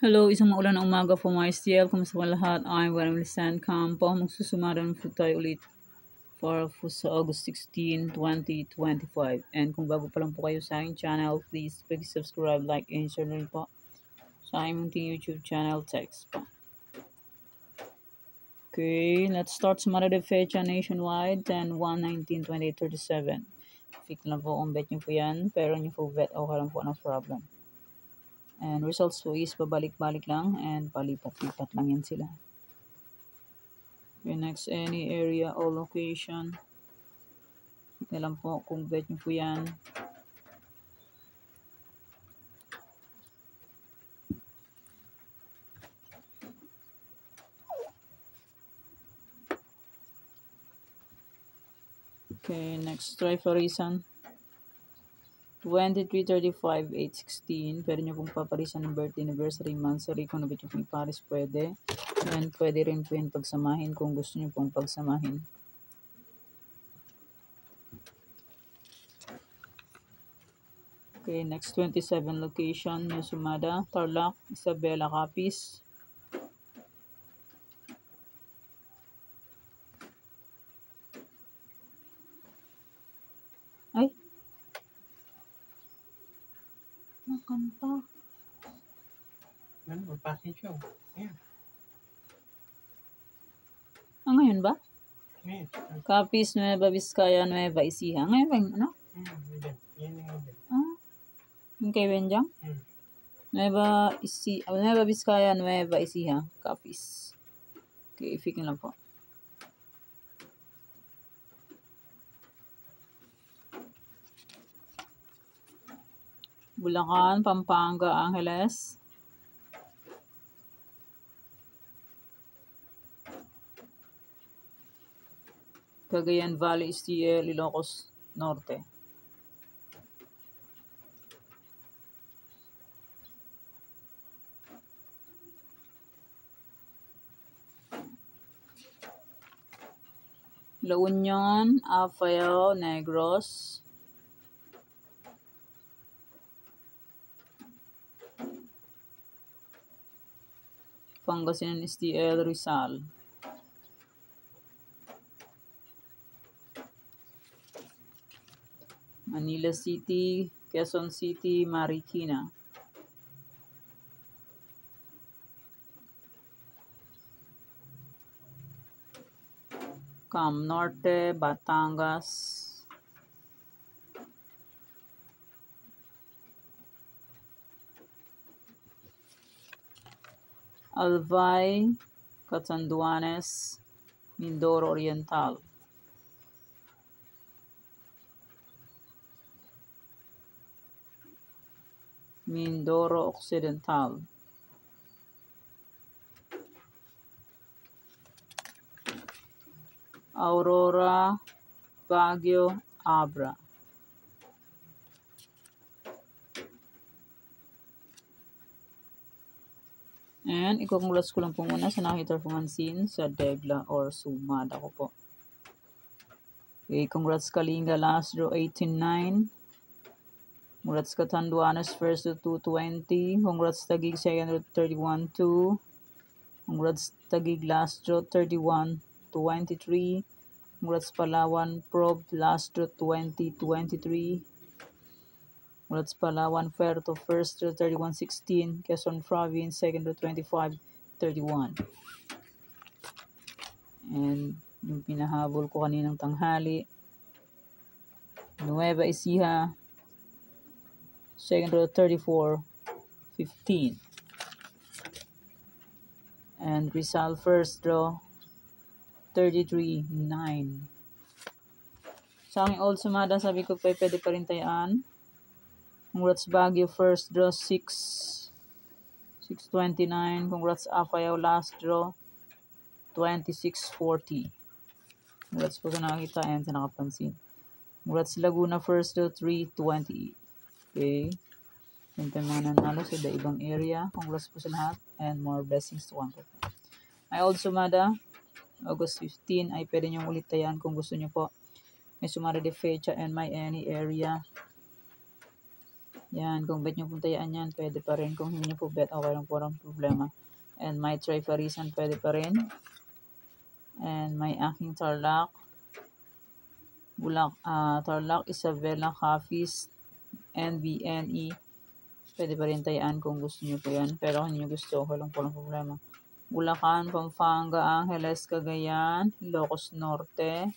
Hello, isang maulan na umaga po mga STL. Kumusta po lahat? I'm Emily Campo. Magsusumaran po tayo ulit para po sa August 16, 2025. And kung bago pa lang po kayo sa aking channel, please subscribe, like, and share na rin po sa aking munting YouTube channel, text po. Okay, let's start Semana de Fecha nationwide, 10/1/19/2037. Pick lang po kung bet nyo po yan, pero nyo po bet, okay lang po, no problem. And results po is pabalik-balik lang and palipat-lipat lang yan sila. Okay, next, any area or location. Tignan lang po kung bet nyo po yan. Okay, next, try for reason. 23/35/8/16. Pwede nyo pong paparisan ng birthday, anniversary, monthsary. Kung nabit nyo pong iparis, pwede. And pwede rin po yung pagsamahin kung gusto nyo pong pagsamahin. Okay, next, 27 location. New Sumada, Tarlac, Isabela, Capiz. Ay! Nakanta. Ano, magpasin siya. Ayan. Ngayon ba? Ngayon. Capiz, Nueva Vizcaya, Nueva Ecija. Ngayon ba yung ano? Yan yung yan. Yung kay Benjang? Nueva Vizcaya, Nueva Ecija. Capiz. Okay, ifikin lang po. Bulacan, Pampanga, Angeles. Cagayan Valley, STL, Ilocos Norte. La Union, Apayao, Negros. Pangasinan, STL, Rizal. Manila City, Quezon City, Marikina. Cam Norte, Batangas. Albay, Catanduanes, Mindoro Oriental. Mindoro Occidental. Aurora, Baguio, Abra. And i-congrats ko lang po muna sa nakita pumansin sa Degla or Sumada ko po. Okay, congrats Kalinga last draw 18-9. Congrats Catanduanes first draw 220. Congrats Taguig second draw 31-2. Congrats Taguig last draw 31-23. Congrats Palawan Prob last draw 20-23. Congrats Palawan Ferto first draw 31-16. Quezon Province second draw 25-31. And yung pinahabol ko kaninang tanghali, Nueva Ecija second draw 34-15. And Rizal first draw 33-9. Sa aming old Sumada, sabi ko pa pwede pa rin tayaan. Congrats Baguio first draw 6-29. Congrats Apayao last draw 26-40. Congrats po sa nakakita and sa nakapansin. Congrats Laguna first draw 3-28. Okay. Yan po yung mga nanalo sa ibang area. Congrats po sa lahat and more blessings to one po. My old Sumada, August 15 ay pwede nyo ulit tayan kung gusto nyo po. May Sumada de Fecha and may any area. Yan, kung bet nyo pong tayaan yan, pwede pa rin. Kung hindi nyo po bet, okay lang po, walang problema. And my Trifarisan, pwede pa rin. And my aking Tarlac, Tarlac, Isabela, Capiz, NBNE, pwede pa rin tayaan kung gusto nyo po yan. Pero kung hindi nyo gusto, okay lang po, walang problema. Bulacan, Pampanga, Angeles, Cagayan, Ilocos Norte,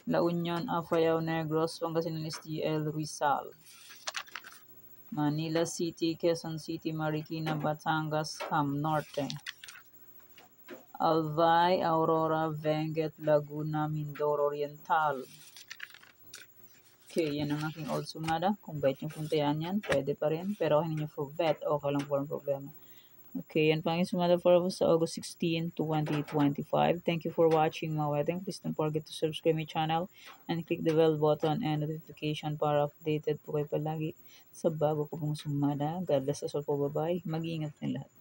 La Union, Apayao, Negros, Pangasinan, STL, Rizal, Manila City, Quezon City, Marikina, Batangas, Cam Norte, Albay, Aurora, Benguet, Laguna, Mindoro Oriental. Okay, yan ang aking old sumada. Kung bet nyo puntayan yan, pwede pa rin. Pero hindi nyo po bet, okay lang po, walang problema. Okay, yan pang sumada for sa August 16, 2025. Thank you for watching my wedding. Please don't forget to subscribe my channel and click the bell button and notification para updated po kayo palagi sa bago ko pong sumada. God bless us all po. Bye-bye. Mag-iingat din lahat.